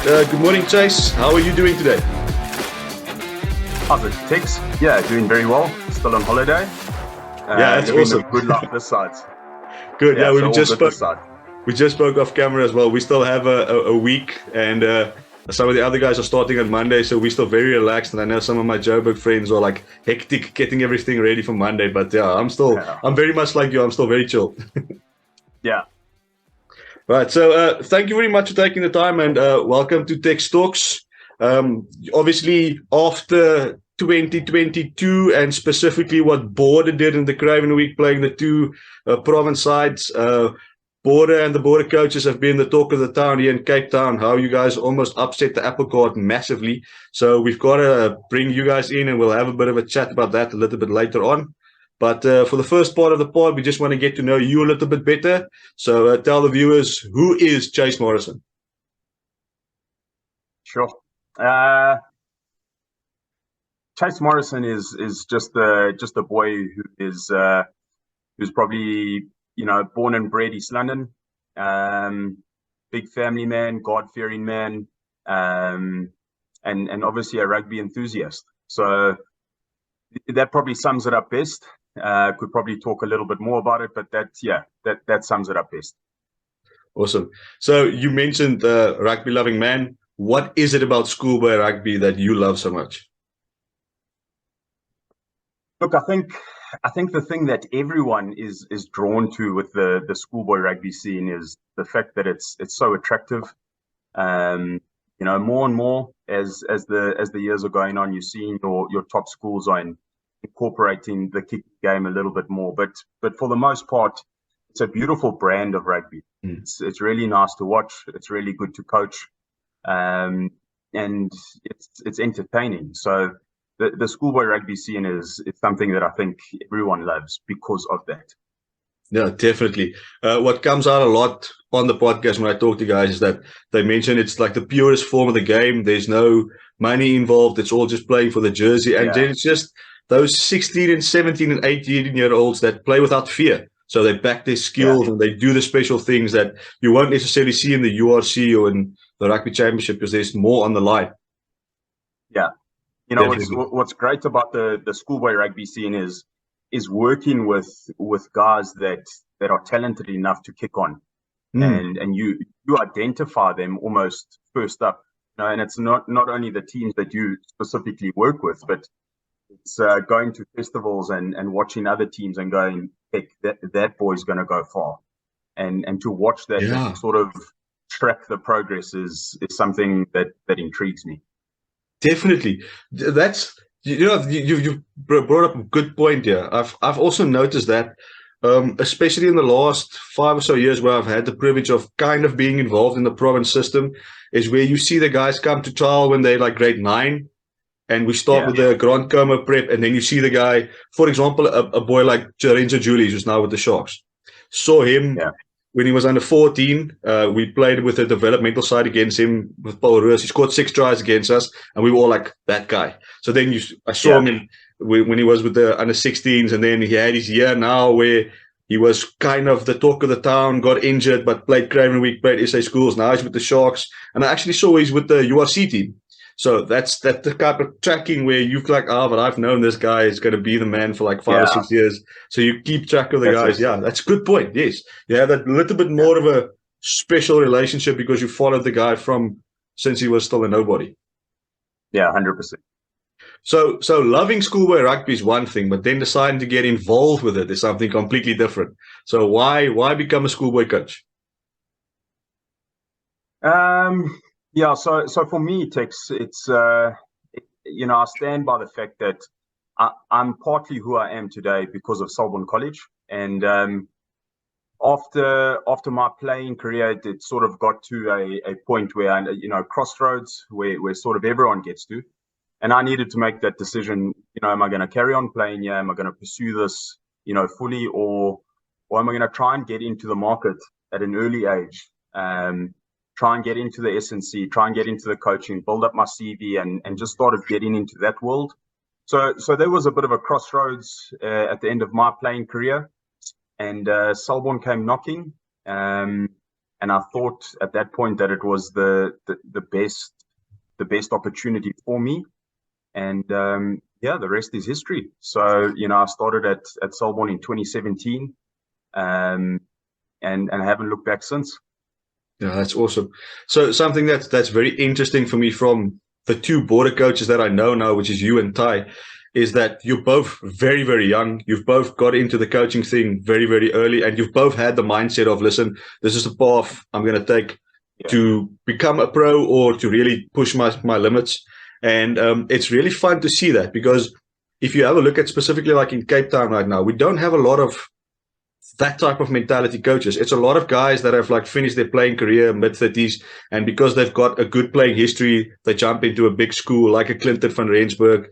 Good morning, Chase. How are you doing today? How's it, Tex? Yeah, doing very well. Still on holiday. Yeah, that's awesome. Good luck this side. Good. Yeah, so we just spoke off camera as well. We still have a week, and some of the other guys are starting on Monday, so we're still very relaxed. And I know some of my Joburg friends are like hectic, getting everything ready for Monday. But yeah, I'm very much like you. I'm still very chill. Yeah. Right. So thank you very much for taking the time, and welcome to TexTalks. Obviously, after 2022, and specifically what Border did in the Craven week, playing the two province sides, Border and the Border coaches have been the talk of the town here in Cape Town. How you guys almost upset the apple cart massively. So we've got to bring you guys in, and we'll have a bit of a chat about that a little bit later on. But for the first part of the pod, we just want to get to know you a little bit better. So tell the viewers, who is Chase Morison? Sure. Chase Morison is just a boy who is who's probably born and bred East London, big family man, God-fearing man, and obviously a rugby enthusiast. So that probably sums it up best. Could probably talk a little bit more about it, but that sums it up best. Awesome. So you mentioned rugby loving man. What is it about schoolboy rugby that you love so much? Look, I think the thing that everyone is drawn to with the schoolboy rugby scene is the fact that it's so attractive. More and more as the years are going on, you're seeing your top schools are incorporating the kick game a little bit more. But for the most part, it's a beautiful brand of rugby. It's really nice to watch. It's really good to coach, and it's entertaining. So the schoolboy rugby scene is something that I think everyone loves because of that. Yeah, definitely. What comes out a lot on the podcast when I talk to guys is that they mention it's like the purest form of the game. There's no money involved. It's all just playing for the jersey. And then it's just those 16 and 17 and 18-year-olds that play without fear. So they back their skills and they do the special things that you won't necessarily see in the URC or in the Rugby Championship because there's more on the line. Yeah. What's great about the schoolboy rugby scene is working with guys that are talented enough to kick on, and you identify them almost first up. And it's not only the teams that you specifically work with, but it's going to festivals and watching other teams and going, heck, that boy's going to go far, and to watch that and sort of track the progress is something that intrigues me. Definitely. That's you brought up a good point here. I've also noticed that, especially in the last 5 or so years where I've had the privilege of kind of being involved in the province system, is where you see the guys come to trial when they're like grade 9, and we start with the Grand Coma prep, and then you see the guy, for example, a boy like Lorenzo Julius, who's now with the Sharks. Saw him when he was under 14. We played with the developmental side against him with Paul Ruggas. He scored 6 tries against us, and we were all like, that guy. So then I saw him when he was with the under 16s, and then he had his year now where he was kind of the talk of the town, got injured, but played Craven Week, played SA Schools. Now he's with the Sharks, and I actually saw he's with the URC team. So that's the type of tracking where you feel like, but I've known this guy is going to be the man for like 5 or 6 years. So you keep track of the guys. Yeah, that's a good point. Yes. You have that little bit more of a special relationship because you followed the guy since he was still a nobody. Yeah, 100%. So loving schoolboy rugby is one thing, but then deciding to get involved with it is something completely different. So why become a schoolboy coach? Yeah, so for me, Tex, it's I stand by the fact that I'm partly who I am today because of Selborne College, and after my playing career, it sort of got to a point where crossroads where sort of everyone gets to, and I needed to make that decision. Am I going to carry on playing here? Am I going to pursue this fully, or am I going to try and get into the market at an early age? Try and get into the SNC, try and get into the coaching, build up my CV, and just started getting into that world. So there was a bit of a crossroads at the end of my playing career, and Selborne came knocking. I thought at that point that it was the best opportunity for me. And yeah, the rest is history. So, you know, I started at Selborne in 2017, and I haven't looked back since. Yeah, that's awesome. So something that's very interesting for me from the two border coaches that I know now, which is you and Ty, is that you're both very, very young. You've both got into the coaching thing very, very early, and you've both had the mindset of, listen, this is the path I'm going to take to become a pro or to really push my limits. And it's really fun to see that, because if you have a look at specifically like in Cape Town right now, we don't have a lot of that type of mentality coaches. It's a lot of guys that have like finished their playing career mid-30s, and because they've got a good playing history, they jump into a big school like a Clinton van Rensburg,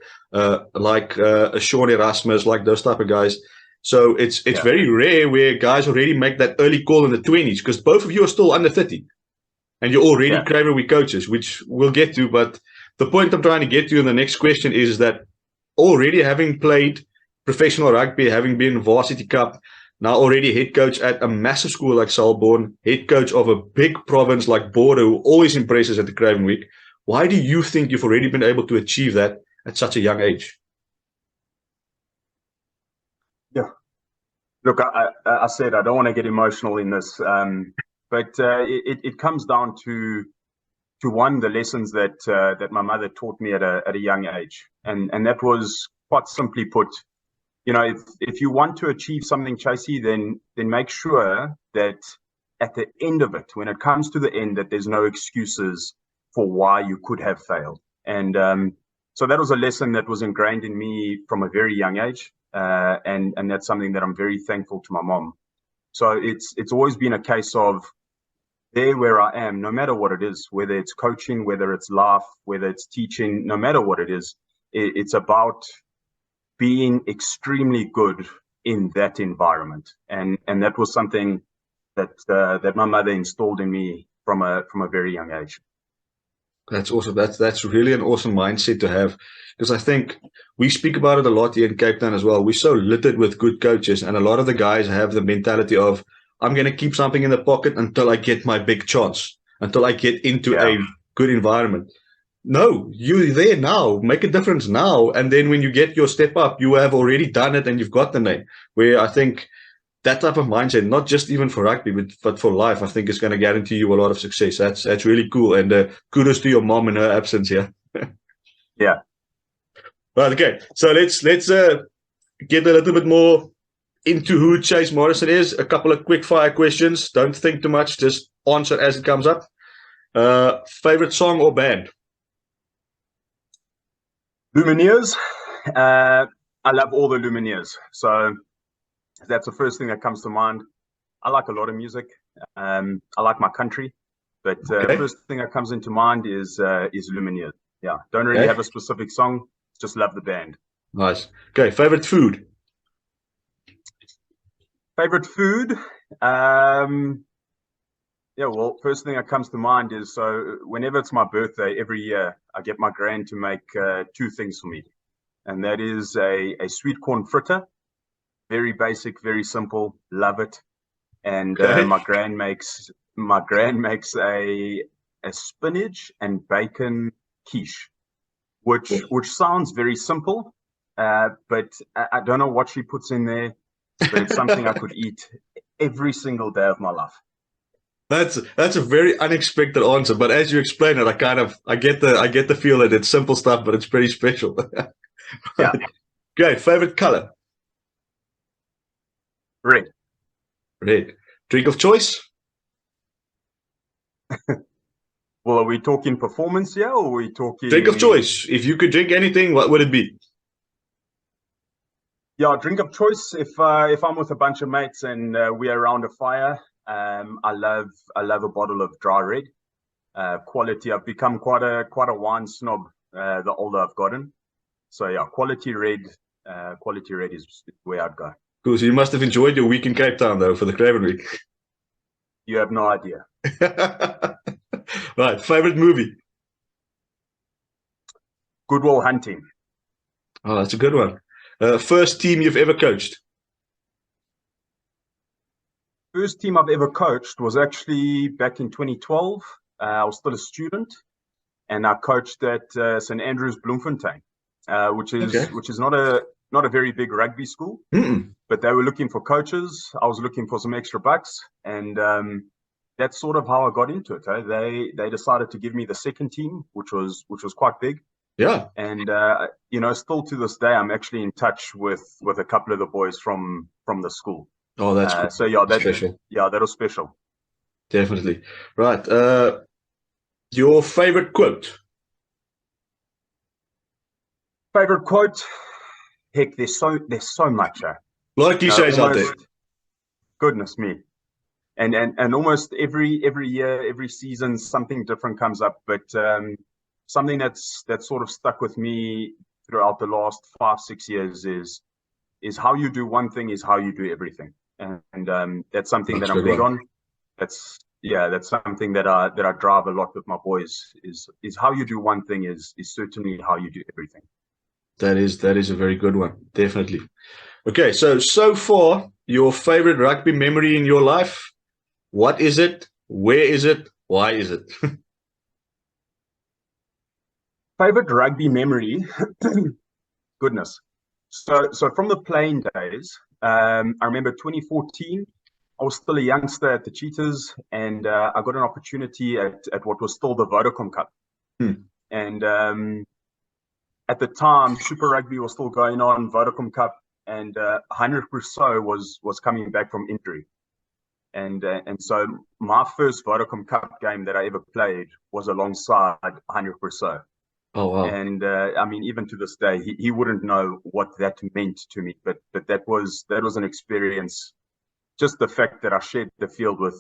like a Sean Erasmus, like those type of guys. So it's very rare where guys already make that early call in the 20s, because both of you are still under 30 and you're already Craven Week coaches, which we'll get to. But the point I'm trying to get to in the next question is that already having played professional rugby, having been varsity cup, now already head coach at a massive school like Selborne, head coach of a big province like Border, who always impresses at the Craven Week. Why do you think you've already been able to achieve that at such a young age? Yeah. Look, I said I don't want to get emotional in this, but it comes down to one, the lessons that my mother taught me at a young age, and that was quite simply put, you know, if you want to achieve something, Chasey, then make sure that at the end of it, when it comes to the end, that there's no excuses for why you could have failed. And so that was a lesson that was ingrained in me from a very young age, and that's something that I'm very thankful to my mom. So it's always been a case of there where I am, no matter what it is, whether it's coaching, whether it's life, whether it's teaching, no matter what it is, it's about being extremely good in that environment, and that was something that my mother installed in me from a very young age. That's awesome. That's really an awesome mindset to have, because I think we speak about it a lot here in Cape Town as well. We're so littered with good coaches, and a lot of the guys have the mentality of, I'm going to keep something in the pocket until I get my big chance, until I get into a good environment. No, you're there now. Make a difference now. And then when you get your step up, you have already done it and you've got the name. Where I think that type of mindset, not just even for rugby, but for life, I think is going to guarantee you a lot of success. That's really cool. And kudos to your mom in her absence here. Yeah. Right, okay. So let's get a little bit more into who Chase Morison is. A couple of quick fire questions. Don't think too much. Just answer as it comes up. Favorite song or band? Lumineers. I love all the Lumineers. So that's the first thing that comes to mind. I like a lot of music. I like my country, but first thing that comes into mind is Lumineers. Yeah, don't really have a specific song. Just love the band. Nice. Okay, favorite food. Favorite food. Yeah, well, first thing that comes to mind is, so whenever it's my birthday, every year, I get my gran to make two things for me. And that is a sweet corn fritter. Very basic, very simple. Love it. And my gran makes a spinach and bacon quiche, which sounds very simple, but I don't know what she puts in there, but it's something I could eat every single day of my life. That's a very unexpected answer, but as you explain it, I get the feel that it's simple stuff, but it's pretty special. Yeah. Great. Favorite color? Red. Red. Drink of choice? Well, are we talking performance here, or are we talking drink of choice? If you could drink anything, what would it be? Yeah, drink of choice. If I'm with a bunch of mates and we're around a fire, I love a bottle of dry red. Quality. I've become quite a wine snob the older I've gotten. So yeah, quality red is where I'd go. Cool. So you must have enjoyed your week in Cape Town though for the Craven Week. You have no idea. Right. Favorite movie? Good Will Hunting. Oh, that's a good one. First team you've ever coached? first team I've ever coached was actually back in 2012. I was still a student, and I coached at St Andrews Bloemfontein, which is not a very big rugby school. But they were looking for coaches. I was looking for some extra bucks, and that's sort of how I got into it. They decided to give me the second team, which was quite big. Yeah. And still to this day, I'm actually in touch with a couple of the boys from the school. Oh, that's cool. So yeah, that's special. Yeah, that was special. Definitely. Right. Your favorite quote? Favorite quote? Heck, there's so much. A lot of cliches out there. Goodness me. And almost every year, every season, something different comes up. But something that's sort of stuck with me throughout the last 5-6 years is how you do one thing is how you do everything. And that's something that I'm big on. That's something that I drive a lot with my boys is how you do one thing is certainly how you do everything. That is a very good one, definitely. Okay, so far, your favorite rugby memory in your life, what is it? Where is it? Why is it? Favorite rugby memory? Goodness. So from the playing days, I remember 2014, I was still a youngster at the Cheetahs, and I got an opportunity at what was still the Vodacom Cup. And at the time, Super Rugby was still going on, Vodacom Cup, and Heinrich Rousseau was coming back from injury. And so my first Vodacom Cup game that I ever played was alongside Heinrich Rousseau. Oh, wow. And I mean, even to this day, he wouldn't know what that meant to me, but that was an experience. Just the fact that I shared the field with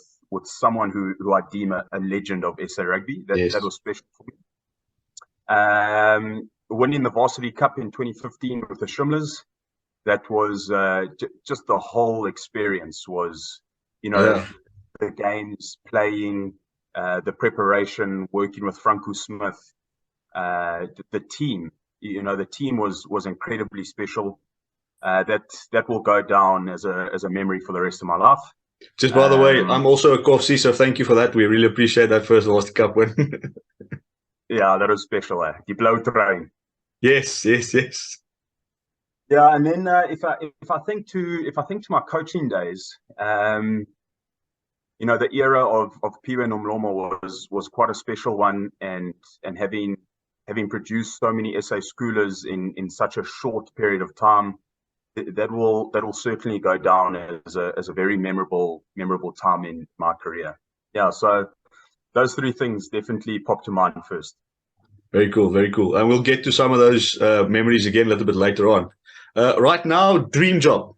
someone who I deem a legend of SA Rugby, that was special for me. Winning the Varsity Cup in 2015 with the Shrimlers, that was just the whole experience was, the games, playing, the preparation, working with Franco Smith, the team. The team was incredibly special. That will go down as a memory for the rest of my life. Just by the way, I'm also a Coffee, so thank you for that. We really appreciate that first Varsity Cup win. Yeah, that was special. Die blauw train. Yes. Yeah, and then if I think to my coaching days, the era of Piwe Nomlomo was quite a special one, and having produced so many SA schoolers in such a short period of time, that will certainly go down as a very memorable time in my career. Yeah, so those three things definitely pop to mind first. Very cool. And we'll get to some of those memories again a little bit later on. Right now, dream job.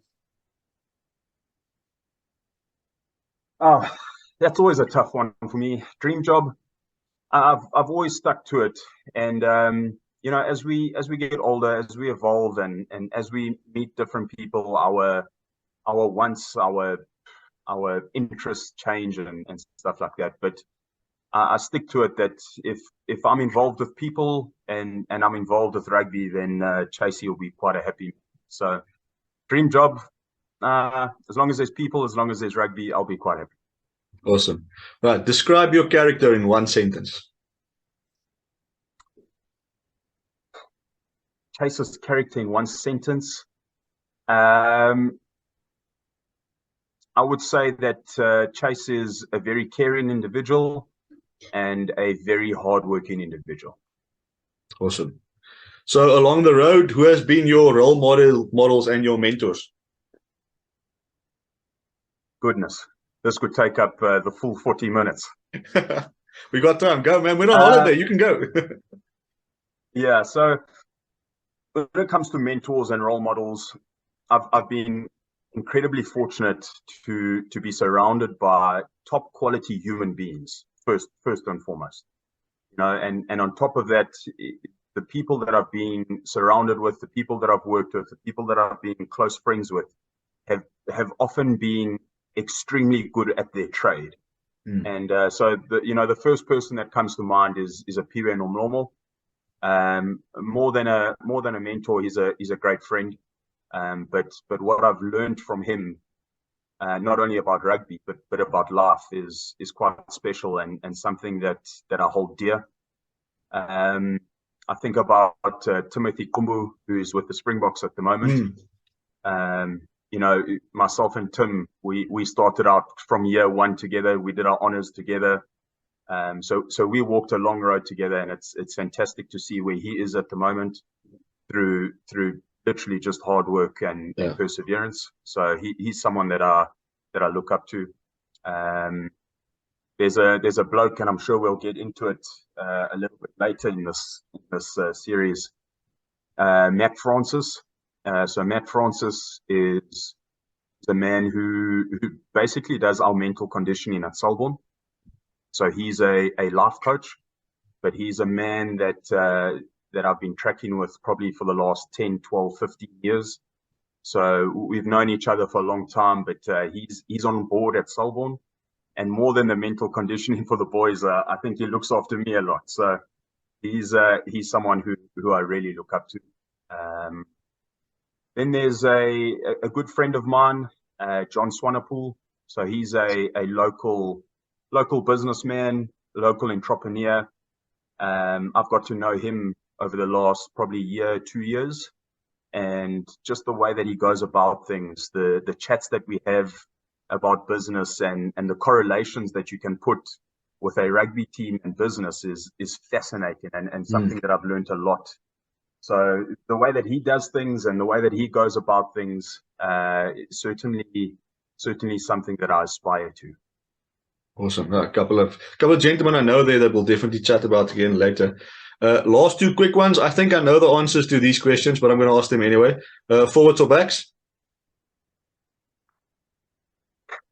Oh, that's always a tough one for me. Dream job. I've always stuck to it, and as we get older, as we evolve, and as we meet different people, our wants, our interests change and stuff like that. But I stick to it that if I'm involved with people and I'm involved with rugby, then Chasey will be quite a happy. So, dream job. As long as there's people, as long as there's rugby, I'll be quite happy. Awesome. Right. Describe your character in one sentence. Chase's character in one sentence. I would say that Chase is a very caring individual and a very hardworking individual. Awesome. So along the road, who has been your role models and your mentors? Goodness, this could take up the full 40 minutes. We got time. Go, man. We're on holiday. You can go. Yeah. So when it comes to mentors and role models, I've been incredibly fortunate to be surrounded by top quality human beings first and foremost. And on top of that, the people that I've been surrounded with, the people that I've worked with, the people that I've been close friends with have often been extremely good at their trade. And so the first person that comes to mind is a Piwe Nomlomo. More than a mentor, he's a great friend. But what I've learned from him not only about rugby but about life is quite special and something that I hold dear. I think about Timothy Kumbu, who's with the Springboks at the moment. You know, myself and Tim, we started out from year one together. We did our honors together. So we walked a long road together, and it's fantastic to see where he is at the moment through literally just hard work and perseverance. So he's someone that I look up to. There's a bloke, and I'm sure we'll get into it a little bit later in this series. Matt Francis. So Matt Francis is the man who basically does our mental conditioning at Selborne. So he's a life coach, but he's a man that I've been tracking with probably for the last 10, 12, 15 years. So we've known each other for a long time, but he's on board at Selborne. And more than the mental conditioning for the boys, I think he looks after me a lot. So he's someone who I really look up to. Then there's a good friend of mine, John Swanepoel. So he's a local businessman, local entrepreneur. I've got to know him over the last probably year, 2 years, and just the way that he goes about things, the chats that we have about business and the correlations that you can put with a rugby team and business is fascinating and something that I've learned a lot. So the way that he does things and the way that he goes about things is certainly something that I aspire to. Awesome. A couple of gentlemen I know there that we'll definitely chat about again later. Last two quick ones. I think I know the answers to these questions, but I'm going to ask them anyway. Forwards or backs?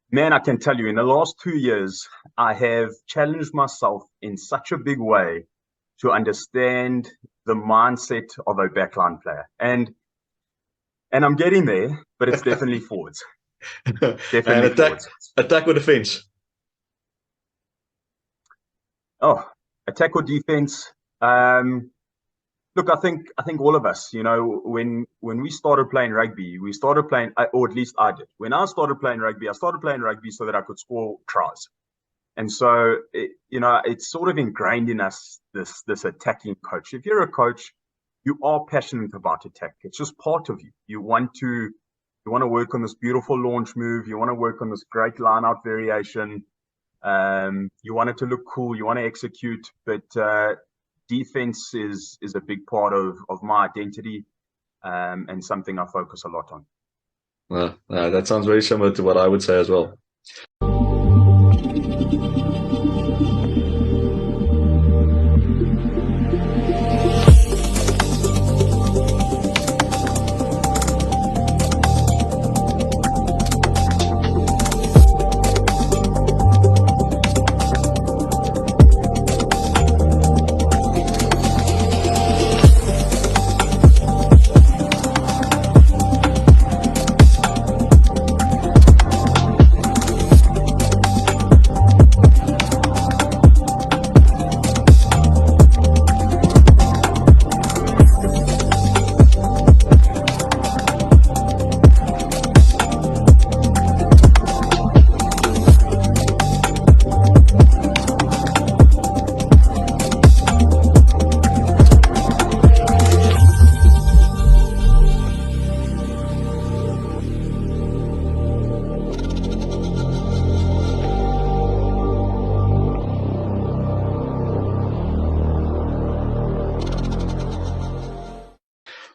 Man, I can tell you, in the last 2 years, I have challenged myself in such a big way to understand the mindset of a backline player. And I'm getting there, but it's definitely forwards. Definitely forwards. Attack or defense? Oh, attack or defense? Look, I think all of us, you know, when we started playing rugby, or at least I did. When I started playing rugby, so that I could score tries. And so, it's sort of ingrained in us, this attacking coach. If you're a coach, you are passionate about attack. It's just part of you. You want to work on this beautiful launch move. You want to work on this great line-out variation. You want it to look cool. You want to execute, but defense is a big part of my identity, and something I focus a lot on. Well, that sounds very similar to what I would say as well.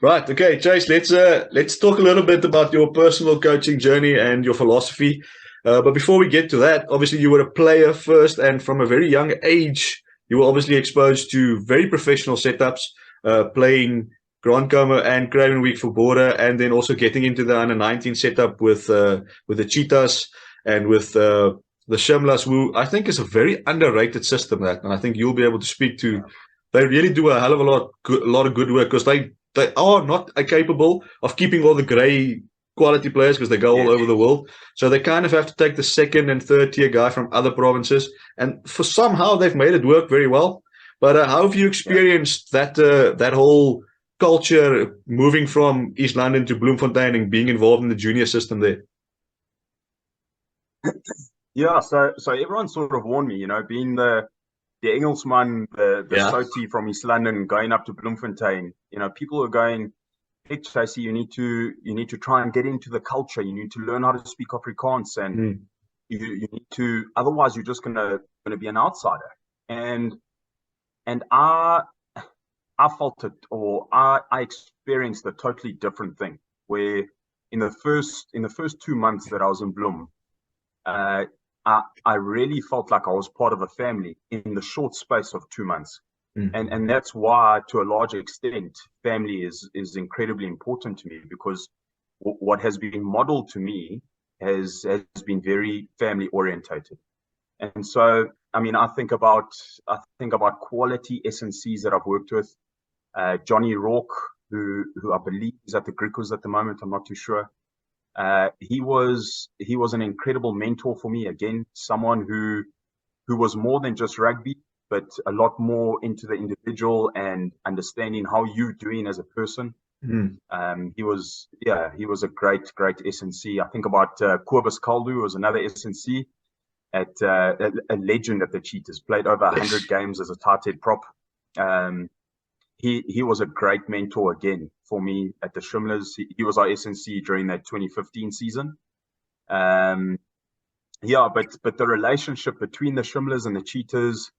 Right. Okay, Chase, let's talk a little bit about your personal coaching journey and your philosophy. But before we get to that, obviously you were a player first, and from a very young age, you were obviously exposed to very professional setups, playing Grand Como and Craven Week for Border, and then also getting into the under-19 setup with the Cheetahs and with the Shimlas, who I think is a very underrated system. And I think you'll be able to speak to. They really do a hell of a lot of good work, because they are not capable of keeping all the grey quality players, because they go all over the world. So they kind of have to take the second and third tier guy from other provinces. And for somehow they've made it work very well. But how have you experienced that whole culture moving from East London to Bloemfontein and being involved in the junior system there? Yeah, so everyone sort of warned me, being the Engelsman, the Yeah. Soti from East London going up to Bloemfontein, people are going, hey, Chase, you need to try and get into the culture. You need to learn how to speak Afrikaans, and you need to, otherwise you're just gonna be an outsider. And I felt it, or I experienced a totally different thing, where in the first 2 months that I was in Bloem, uh, I really felt like I was part of a family in the short space of 2 months. And that's why, to a large extent, family is incredibly important to me, because what has been modeled to me has been very family orientated. And so, I mean, I think about quality SNCs that I've worked with. Johnny Rourke, who I believe is at the Griquas at the moment, I'm not too sure. He was an incredible mentor for me. Again, someone who was more than just rugby, but a lot more into the individual and understanding how you're doing as a person. He was a great SNC. I think about Kobus Kaldu was another SNC, at a legend at the Cheetahs. Played over 100 games as a tight head prop. He was a great mentor again for me at the Shimlers. He was our SNC during that 2015 season. Yeah, but the relationship between the Shimlers and the Cheetahs,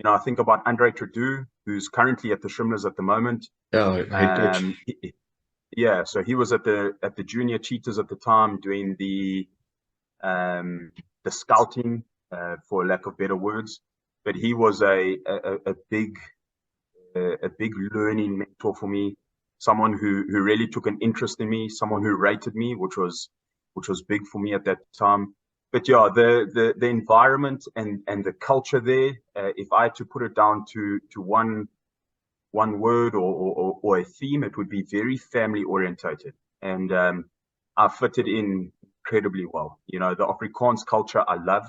I think about Andre Trudeau, who's currently at the Shimlers at the moment. Yeah, so he was at the junior Cheetahs at the time, doing the scouting, for lack of better words. But he was a big learning mentor for me. Someone who really took an interest in me, someone who rated me, which was big for me at that time. But yeah, the environment and the culture there, if I had to put it down to one word or a theme, it would be very family orientated. And I fitted in incredibly well. The Afrikaans culture I love.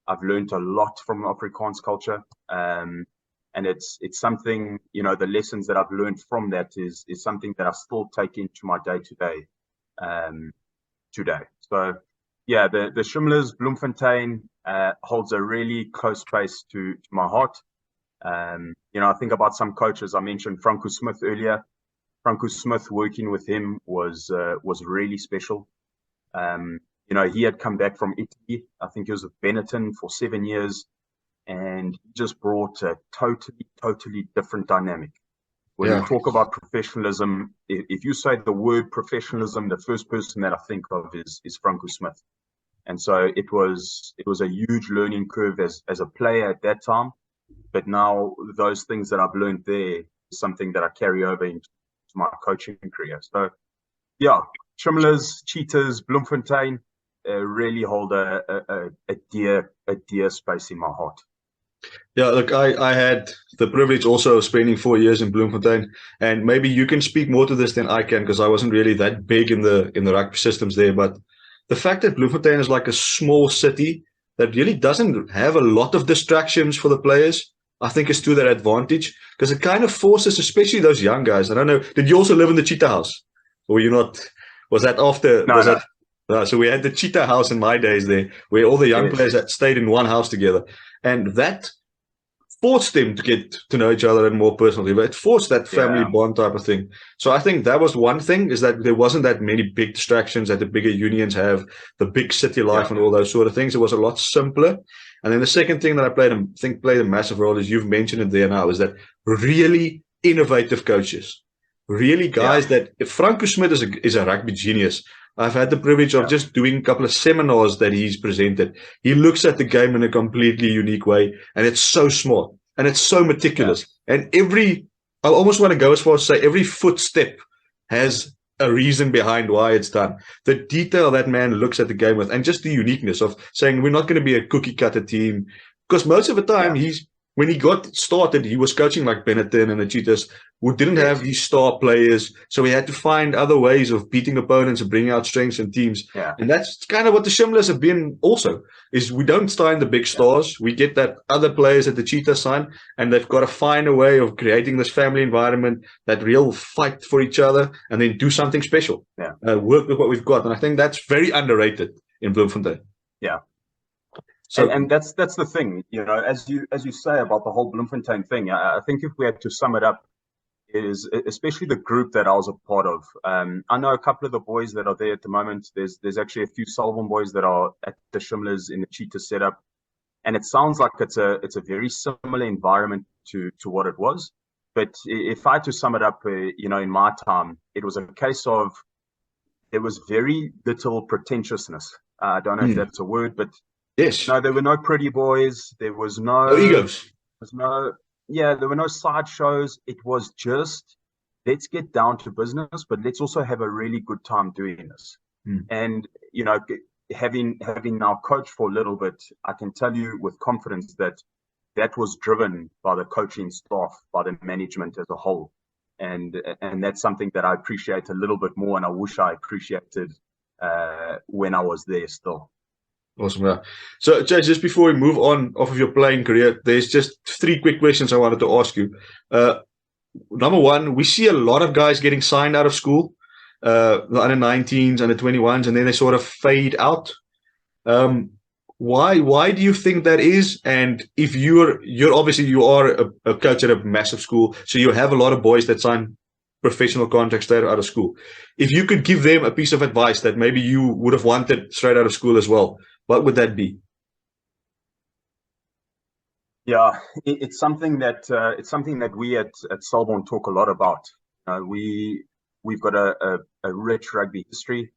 I've learned a lot from the Afrikaans culture. And it's something, the lessons that I've learned from that is something that I still take into my day-to-day today. So yeah, the Shimlers, Bloemfontein, holds a really close place to my heart. I think about some coaches. I mentioned Franco Smith earlier. Franco Smith, working with him was really special. He had come back from Italy. I think he was with Benetton for 7 years, and he just brought a totally different dynamic. When you talk about professionalism, if you say the word professionalism, the first person that I think of is Franco Smith. And so it was a huge learning curve as a player at that time. But now those things that I've learned there is something that I carry over into my coaching career. So yeah, Shimlers, Cheetahs, Bloemfontein really hold a dear space in my heart. Yeah, look, I had the privilege also of spending 4 years in Bloemfontein, and maybe you can speak more to this than I can, because I wasn't really that big in the rugby systems there. But the fact that Bloemfontein is like a small city that really doesn't have a lot of distractions for the players, I think is to their advantage, because it kind of forces, especially those young guys. I don't know, did you also live in the Cheetah House? Or were you not? Was that after? No, no. So we had the Cheetah House in my days there, where all the young players had stayed in one house together. And that forced them to get to know each other and more personally, but it forced that family bond type of thing. So I think that was one thing, is that there wasn't that many big distractions that the bigger unions have, the big city life and all those sort of things. It was a lot simpler. And then the second thing that I played a massive role, is you've mentioned it there now, is that really innovative coaches, really guys that, if Franco Smith is a rugby genius. I've had the privilege of just doing a couple of seminars that he's presented. He looks at the game in a completely unique way, and it's so smart and it's so meticulous. And I almost want to go as far as to say every footstep has a reason behind why it's done. The detail that man looks at the game with, and just the uniqueness of saying we're not going to be a cookie cutter team, because most of the time when he got started, he was coaching like Benetton and the Cheetahs, who didn't have these star players. So he had to find other ways of beating opponents and bringing out strengths in teams. And that's kind of what the Shimlers have been also, is we don't sign the big stars. We get that other players at the Cheetah sign, and they've got to find a way of creating this family environment, that real fight for each other, and then do something special. Work with what we've got. And I think that's very underrated in Bloemfontein. Yeah. So, and that's the thing, as you say about the whole Bloemfontein thing. I think if we had to sum it up, is especially the group that I was a part of. I know a couple of the boys that are there at the moment. There's actually a few Selborne boys that are at the Shimlers in the Cheetah setup, and it sounds like it's a very similar environment to what it was. But if I had to sum it up, in my time, it was a case of there was very little pretentiousness. I don't know if that's a word, but yes, no, there were no pretty boys. There was no egos. There were no sideshows. It was just, let's get down to business, but let's also have a really good time doing this. And, having now coached for a little bit, I can tell you with confidence that was driven by the coaching staff, by the management as a whole. And that's something that I appreciate a little bit more, and I wish I appreciated when I was there still. Awesome. Yeah. So, Chase, just before we move on off of your playing career, there's just 3 quick questions I wanted to ask you. Number one, we see a lot of guys getting signed out of school, the under 19s, under 21s, and then they sort of fade out. Why do you think that is? And if you're obviously you are a coach at a massive school, so you have a lot of boys that sign professional contracts straight out of school. If you could give them a piece of advice that maybe you would have wanted straight out of school as well, what would that be? Yeah, it's something that we at Selborne talk a lot about. We've got a rich rugby history,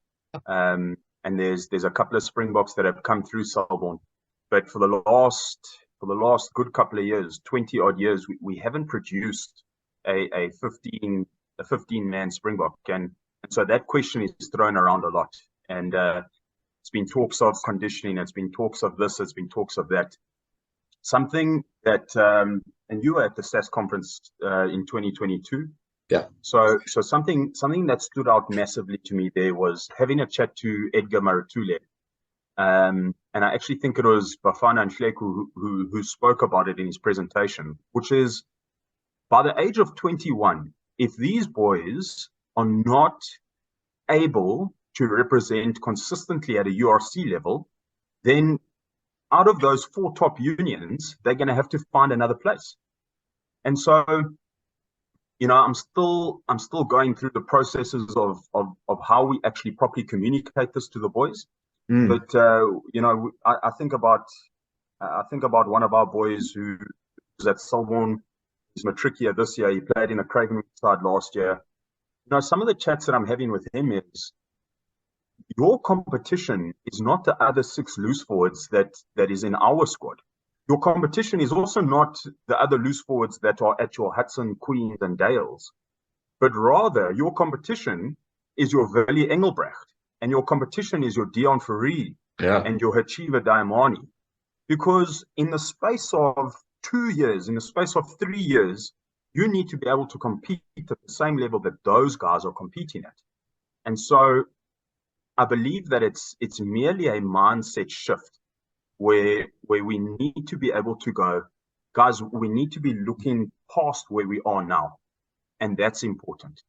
and there's a couple of Springboks that have come through Selborne, but for the last good couple of years, 20 odd years, we haven't produced a 15-man Springbok, and so that question is thrown around a lot, and it's been talks of conditioning, it's been talks of this, it's been talks of that. Something that, and you were at the SAS conference in 2022. Yeah. So something that stood out massively to me there was having a chat to Edgar Maratule. And I actually think it was Bafana Nhleko who spoke about it in his presentation, which is, by the age of 21, if these boys are not able to represent consistently at a URC level, then out of those 4 top unions, they're going to have to find another place. And so, I'm still going through the processes of how we actually properly communicate this to the boys. But I think about one of our boys who was at Selborne. He's matric here this year. He played in the Craven side last year. Some of the chats that I'm having with him is, your competition is not the other 6 loose forwards that is in our squad. Your competition is also not the other loose forwards that are at your Hudson, Queens, and Dales, but rather your competition is your Willie Engelbrecht, and your competition is your Dion Fourie and your Hachiva Diamani. Because in the space of 2 years, in the space of 3 years, you need to be able to compete at the same level that those guys are competing at. And so I believe that it's merely a mindset shift where we need to be able to go, guys, we need to be looking past where we are now. And that's important.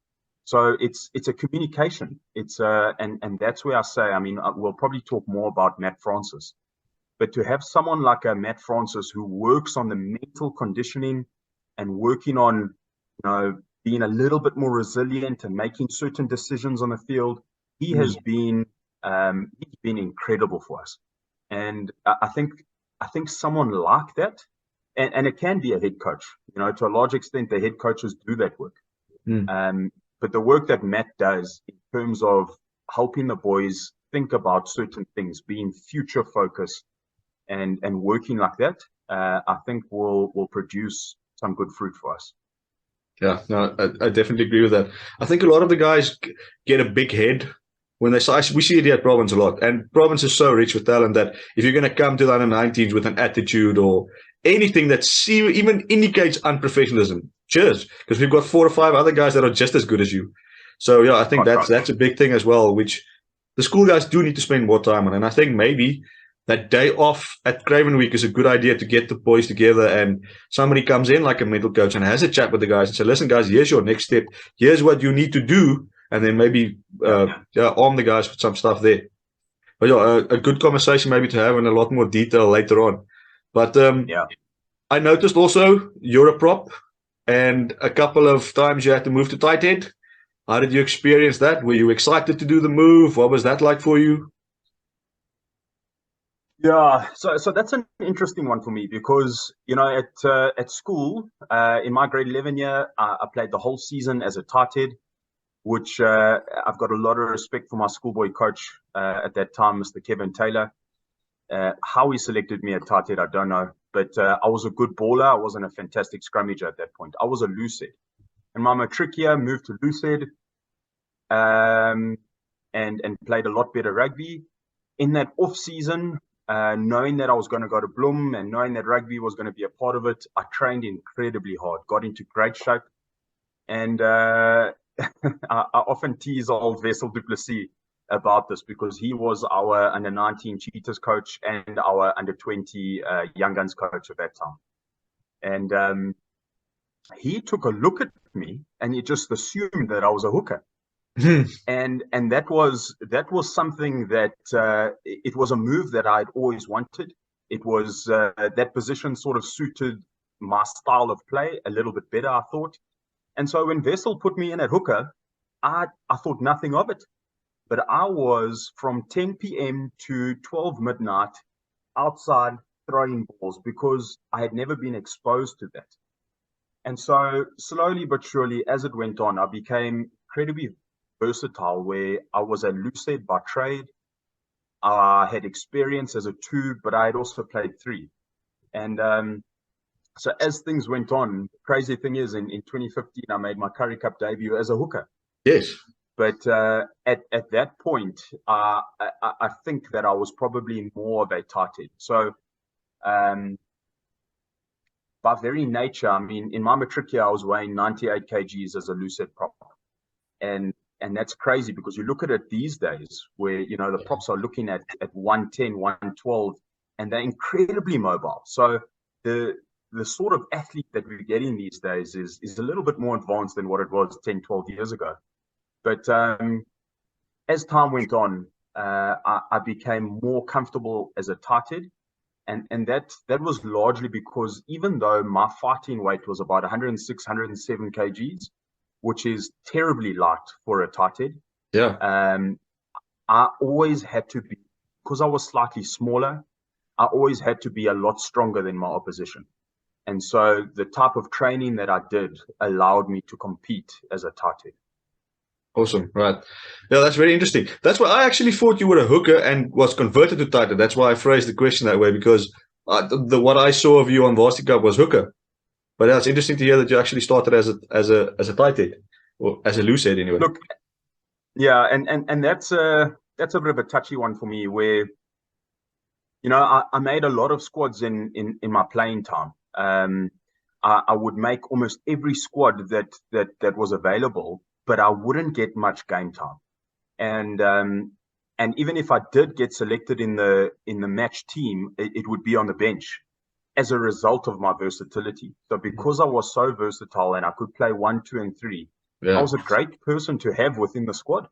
So it's a communication. And that's where I say, we'll probably talk more about Matt Francis, but to have someone like a Matt Francis who works on the mental conditioning and working on, being a little bit more resilient and making certain decisions on the field, he has been incredible for us. And I think someone like that, and it can be a head coach, to a large extent, the head coaches do that work. But the work that Matt does in terms of helping the boys think about certain things, being future focused and working like that, I think will produce some good fruit for us. Yeah, no, I definitely agree with that. I think a lot of the guys get a big head when they say, we see it here at Province a lot, and Province is so rich with talent that if you're going to come to the under-19s with an attitude or anything that even indicates unprofessionalism, cheers, because we've got 4 or 5 other guys that are just as good as you. So yeah, I think that's a big thing as well, which the school guys do need to spend more time on. And I think maybe that day off at Craven Week is a good idea to get the boys together, and somebody comes in like a mental coach and has a chat with the guys and say, listen guys, here's your next step, here's what you need to do, and then maybe arm the guys with some stuff there. But yeah, a good conversation maybe to have in a lot more detail later on. But Yeah. I noticed also you're a prop, and a couple of times you had to move to tight end. How did you experience that? Were you excited to do the move? What was that like for you? Yeah, so that's an interesting one for me because at school in my grade 11 year I played the whole season as a tight end, which I've got a lot of respect for my schoolboy coach at that time, Mr. Kevin Taylor. How he selected me at tight end, I don't know, but I was a good baller. I wasn't a fantastic scrummager at that point. I was a loose head. In my matric year, moved to loose head, and played a lot better rugby. In that off season, knowing that I was going to go to Bloem and knowing that rugby was going to be a part of it, I trained incredibly hard, got into great shape. And I often tease old Wessel du Plessis about this because he was our under-19 Cheetahs coach and our under-20 Young Guns coach at that time. And he took a look at me and he just assumed that I was a hooker. And that was something that it was a move that I'd always wanted. It was that position sort of suited my style of play a little bit better, I thought. And so when Wessel put me in at hooker, I thought nothing of it. But I was from 10 p.m. to 12 midnight outside throwing balls because I had never been exposed to that. And so slowly but surely, as it went on, I became incredibly versatile, where I was a loose head by trade. I had experience as a 2, but I had also played 3. And so as things went on, the crazy thing is in 2015, I made my Currie Cup debut as a hooker. Yes. But at that point, I think that I was probably more of a tight end. So by very nature, I mean, in my matric year, I was weighing 98 kgs as a loose head prop. And that's crazy because you look at it these days where, the props are looking at 110, 112, and they're incredibly mobile. So the sort of athlete that we're getting these days is a little bit more advanced than what it was 10, 12 years ago. But as time went on, I became more comfortable as a tight end. And that was largely because even though my fighting weight was about 106, 107 kgs, which is terribly light for a tight end. Yeah. I always had to be, because I was slightly smaller, I always had to be a lot stronger than my opposition. And so the type of training that I did allowed me to compete as a tight end. Awesome. Right. Yeah, that's very interesting. That's why I actually thought you were a hooker and was converted to tight end. That's why I phrased the question that way, because what I saw of you on Varsity Cup was hooker. But that's interesting to hear that you actually started as a tight end, or as a loose head anyway. Look, yeah, and that's a bit of a touchy one for me, where I made a lot of squads in my playing time. I would make almost every squad that was available, but I wouldn't get much game time. And even if I did get selected in the match team, it would be on the bench as a result of my versatility. So because I was so versatile and I could play 1, 2, and 3, I was a great person to have within the squad.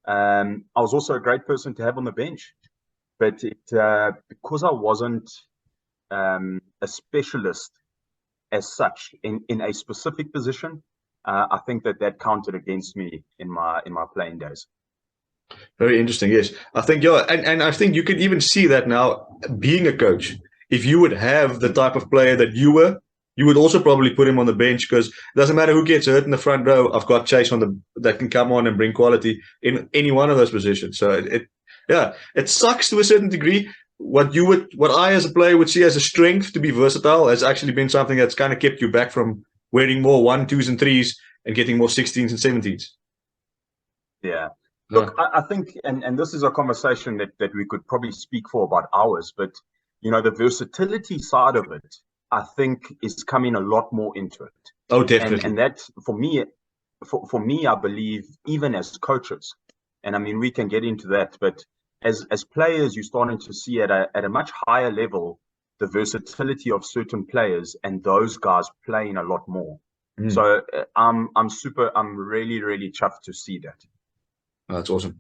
I was also a great person to have on the bench. But because I wasn't a specialist as such in a specific position, I think that counted against me in my playing days. Very interesting. Yes, I think and I think you can even see that now being a coach. If you would have the type of player that you were, you would also probably put him on the bench, because it doesn't matter who gets hurt in the front row. I've got Chase that can come on and bring quality in any one of those positions. So it sucks to a certain degree. What I as a player would see as a strength to be versatile has actually been something that's kind of kept you back from wearing more 1, 2s, and 3s and getting more 16s and 17s. Yeah. Look, I think, and this is a conversation that we could probably speak for about hours, but the versatility side of it, I think, is coming a lot more into it. Oh, definitely. And that for me, I believe, even as coaches, and I mean, we can get into that, but as players, you're starting to see at a much higher level the versatility of certain players, and those guys playing a lot more. So I'm really, really chuffed to see that. Oh, that's awesome.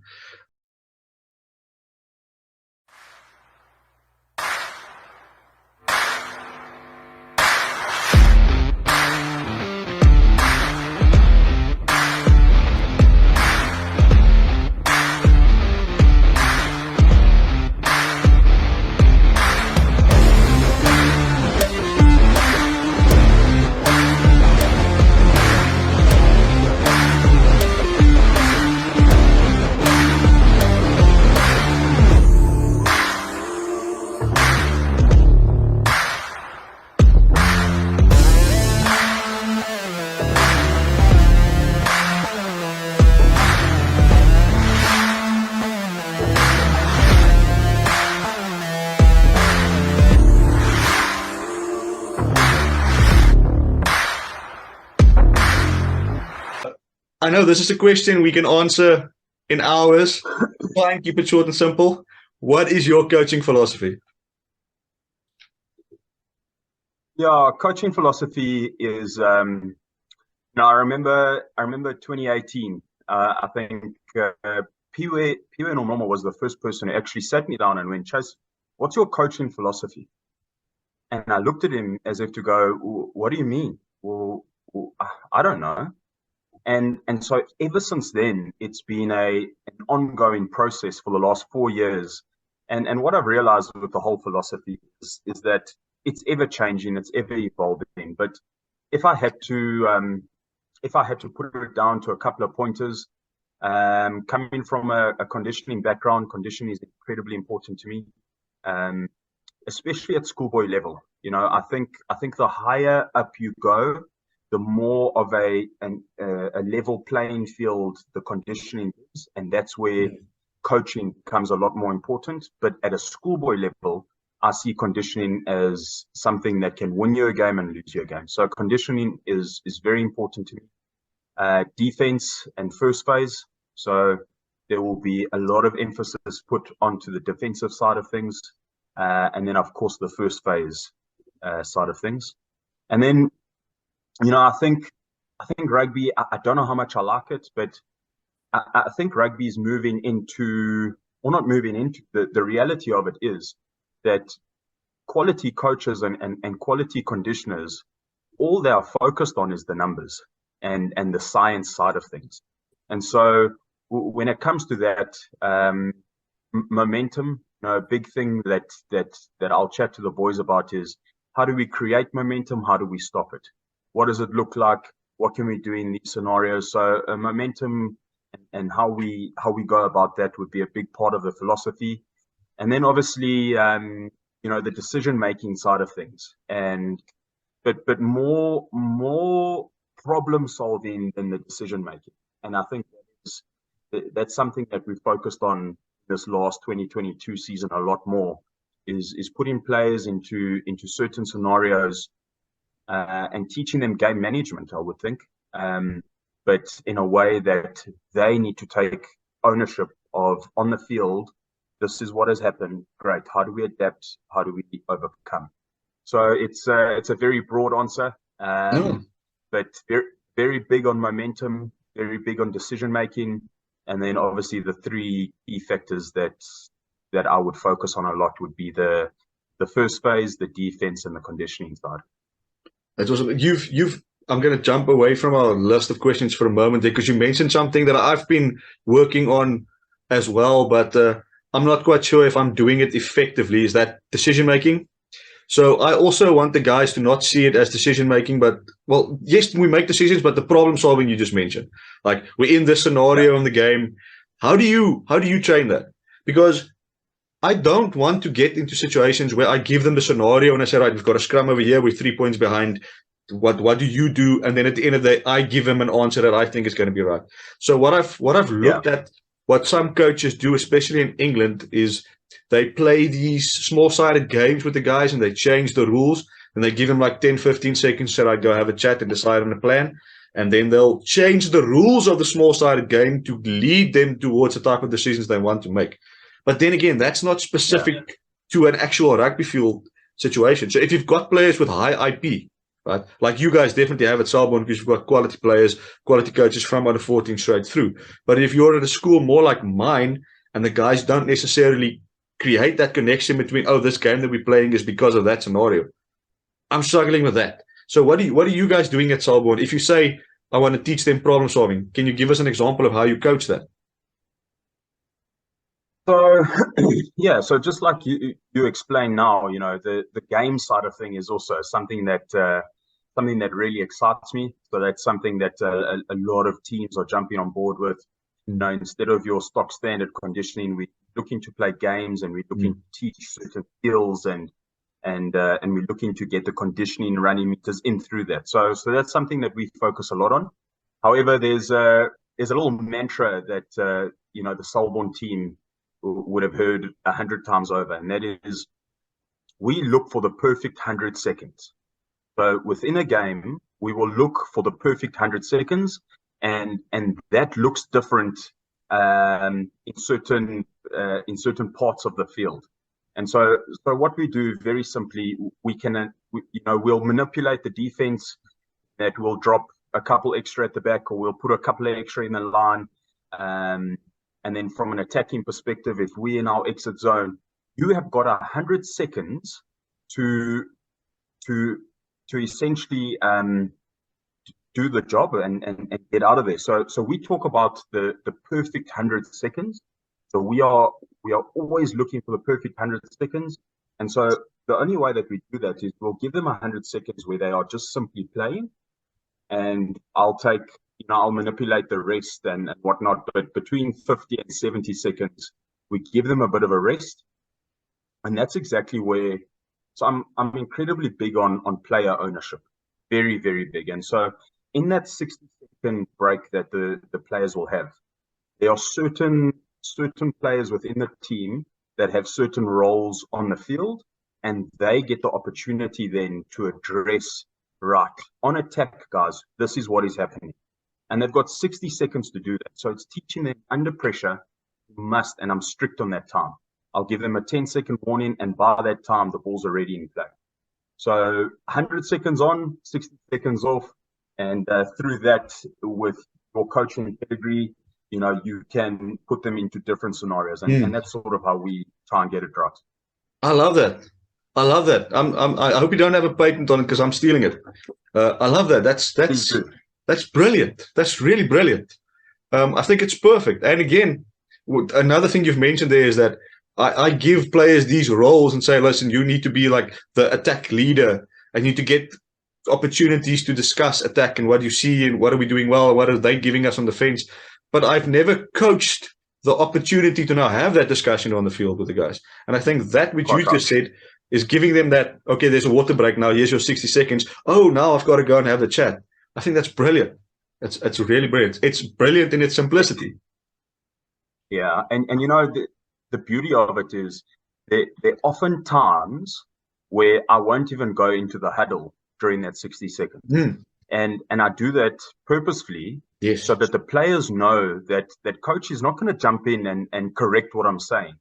I know this is a question we can answer in hours. Try and keep it short and simple. What is your coaching philosophy? Yeah, coaching philosophy is. Now I remember 2018. I think Piwe Nomoma was the first person who actually sat me down and went, Chase, what's your coaching philosophy? And I looked at him as if to go, what do you mean? Well, I don't know. And so ever since then, it's been an ongoing process for the last 4 years. And what I've realized with the whole philosophy is that it's ever changing, it's ever evolving. But if I had to put it down to a couple of pointers, coming from a conditioning background, conditioning is incredibly important to me. Especially at schoolboy level. I think the higher up you go, the more of a level playing field the conditioning is, and that's where coaching becomes a lot more important. But at a schoolboy level, I see conditioning as something that can win you a game and lose you a game. So conditioning is very important to me. Defense and first phase. So there will be a lot of emphasis put onto the defensive side of things. And then, of course, the first phase side of things. And then, I think rugby, I don't know how much I like it, but I think rugby is moving into, or not moving into, the reality of it is that quality coaches and quality conditioners, all they are focused on is the numbers and the science side of things. And so when it comes to that, momentum, a big thing that I'll chat to the boys about is how do we create momentum? How do we stop it? What does it look like? What can we do in these scenarios? So momentum and how we go about that would be a big part of the philosophy. And then obviously, the decision-making side of things, but more problem solving than the decision-making. And I think that's something that we've focused on this last 2022 season a lot more, is putting players into certain scenarios and teaching them game management, I would think, but in a way that they need to take ownership of on the field. This is what has happened. Great. How do we adapt? How do we overcome? So it's a very broad answer, but very, very big on momentum, very big on decision making. And then obviously the three key factors that I would focus on a lot would be the first phase, the defense, and the conditioning side. That's awesome. I'm going to jump away from our list of questions for a moment there, because you mentioned something that I've been working on as well, but I'm not quite sure if I'm doing it effectively. Is that decision making? So I also want the guys to not see it as decision making, but well, yes, we make decisions, but the problem solving you just mentioned, like we're in this scenario in the game. How do you train that? Because I don't want to get into situations where I give them the scenario and I say, right, we've got a scrum over here, we're 3 points behind. What do you do? And then at the end of the day, I give them an answer that I think is going to be right. So what I've looked at, what some coaches do, especially in England, is they play these small-sided games with the guys and they change the rules and they give them like 10, 15 seconds to go have a chat and decide on a plan. And then they'll change the rules of the small-sided game to lead them towards the type of decisions they want to make. But then again, that's not specific to an actual rugby field situation. So if you've got players with high IP, right, like you guys definitely have at Selborne, because you've got quality players, quality coaches from under 14 straight through. But if you're at a school more like mine and the guys don't necessarily create that connection between, oh, this game that we're playing is because of that scenario, I'm struggling with that. So what are you guys doing at Selborne? If you say, I want to teach them problem solving, can you give us an example of how you coach that? So so just like you explained now, the game side of thing is also something that really excites me. So that's something that a lot of teams are jumping on board with. Instead of your stock standard conditioning, we're looking to play games and we're looking to teach certain skills and we're looking to get the conditioning running meters in through that. So that's something that we focus a lot on. However, there's a little mantra that the Selborne team would have heard 100 times over, and that is, we look for the perfect 100 seconds. So within a game, we will look for the perfect 100 seconds, and that looks different in certain parts of the field. And so what we do very simply, we'll manipulate the defense, that we'll drop a couple extra at the back, or we'll put a couple of extra in the line. And then from an attacking perspective, if we're in our exit zone, you have got 100 seconds to essentially do the job and get out of there. So we talk about the perfect 100 seconds. So we are always looking for the perfect 100 seconds. And so the only way that we do that is we'll give them 100 seconds where they are just simply playing, and I'll manipulate the rest and whatnot. But between 50 and 70 seconds, we give them a bit of a rest. And that's exactly where, so I'm incredibly big on player ownership, very, very big. And so in that 60-second break that the players will have, there are certain players within the team that have certain roles on the field, and they get the opportunity then to address, right, on attack, guys, this is what is happening. And they've got 60 seconds to do that. So it's teaching them under pressure, you must, and I'm strict on that time. I'll give them a 10-second warning, and by that time, the ball's already in play. So 100 seconds on, 60 seconds off, and through that, with your coaching pedigree, you can put them into different scenarios, and that's sort of how we try and get it right. I love that. I love that. I hope you don't have a patent on it, because I'm stealing it. I love that. That's brilliant. That's really brilliant. I think it's perfect. And again, another thing you've mentioned there is that I give players these roles and say, listen, you need to be like the attack leader. I need to get opportunities to discuss attack and what you see and what are we doing well, and what are they giving us on defense. But I've never coached the opportunity to now have that discussion on the field with the guys. And I think that which you just said is giving them that, okay, there's a water break now, here's your 60 seconds. Oh, now I've got to go and have the chat. I think that's brilliant. It's really brilliant. It's brilliant in its simplicity. Yeah, and the beauty of it is there are often times where I won't even go into the huddle during that 60 seconds. And I do that purposefully, yes, so that the players know that coach is not going to jump in and correct what I'm saying.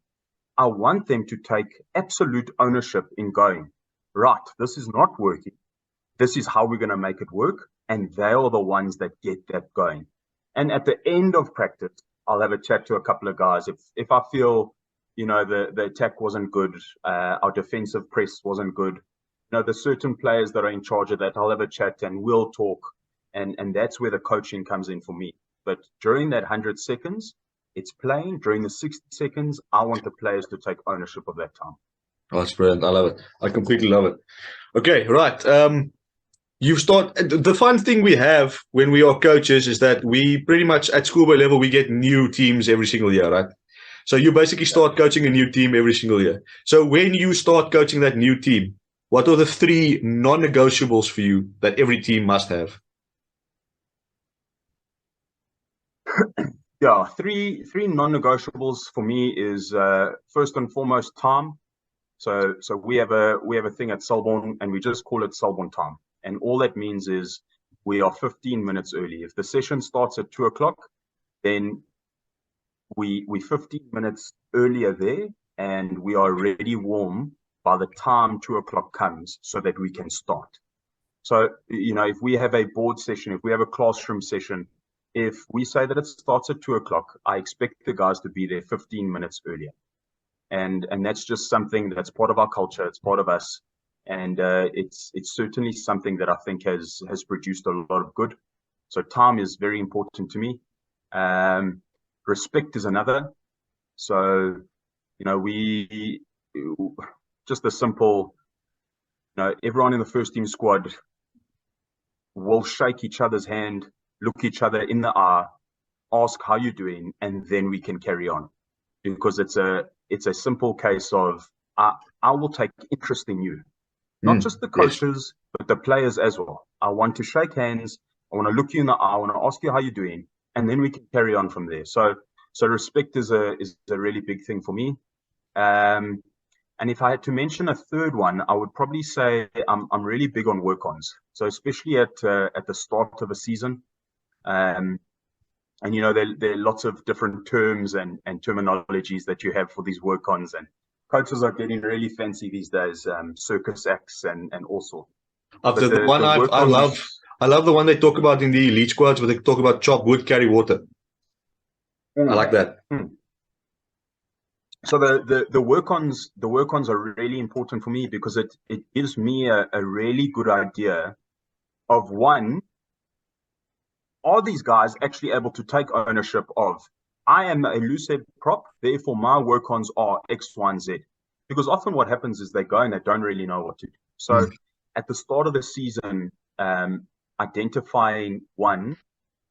I want them to take absolute ownership in going, right, this is not working. This is how we're going to make it work. And they are the ones that get that going. And at the end of practice, I'll have a chat to a couple of guys. If I feel, the attack wasn't good, our defensive press wasn't good, there's certain players that are in charge of that. I'll have a chat and we'll talk. And that's where the coaching comes in for me. But during that 100 seconds, it's playing. During the 60 seconds, I want the players to take ownership of that time. Oh, that's brilliant. I love it. I completely love it. Okay, right. The fun thing we have when we are coaches is that we pretty much at schoolboy level, we get new teams every single year, right? So you basically start coaching a new team every single year. So when you start coaching that new team, what are the 3 non-negotiables for you that every team must have? Yeah, three non-negotiables for me is first and foremost time. So we have a thing at Selborne, and we just call it Selborne time. And all that means is we are 15 minutes early. If the session starts at 2 o'clock, then we 15 minutes earlier there, and we are already warm by the time 2 o'clock comes, so that we can start. So, if we have a board session, if we have a classroom session, if we say that it starts at 2 o'clock, I expect the guys to be there 15 minutes earlier. And that's just something that's part of our culture. It's part of us. And it's certainly something that I think has produced a lot of good. So time is very important to me. Respect is another. So, we just the simple, everyone in the first team squad will shake each other's hand, look each other in the eye, ask how you're doing, and then we can carry on. Because it's a simple case of I will take interest in you. Not just the coaches, but the players as well. I want to shake hands. I want to look you in the eye. I want to ask you how you're doing, and then we can carry on from there. So respect is a really big thing for me. And if I had to mention a third one, I would probably say I'm really big on work-ons. So especially at the start of a season, there are lots of different terms and terminologies that you have for these work-ons, and coaches are getting really fancy these days, circus acts and all sorts. The one I love the one they talk about in the elite squads, where they talk about chop wood, carry water. I like that. So the work-ons are really important for me, because it gives me a really good idea of, one, are these guys actually able to take ownership of, I am a loose head prop, therefore my work-ons are X, Y, and Z. Because often what happens is they go and they don't really know what to do. So at the start of the season, identifying, one,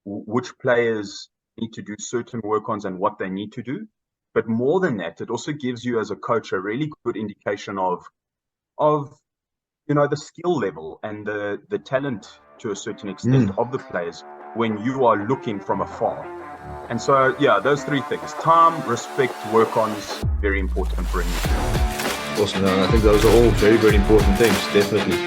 which players need to do certain work-ons and what they need to do. But more than that, it also gives you as a coach a really good indication of the skill level and the talent to a certain extent of the players when you are looking from afar. And so, those three things: time, respect, work-ons, very important for me. Awesome. I think those are all very, very important things, definitely.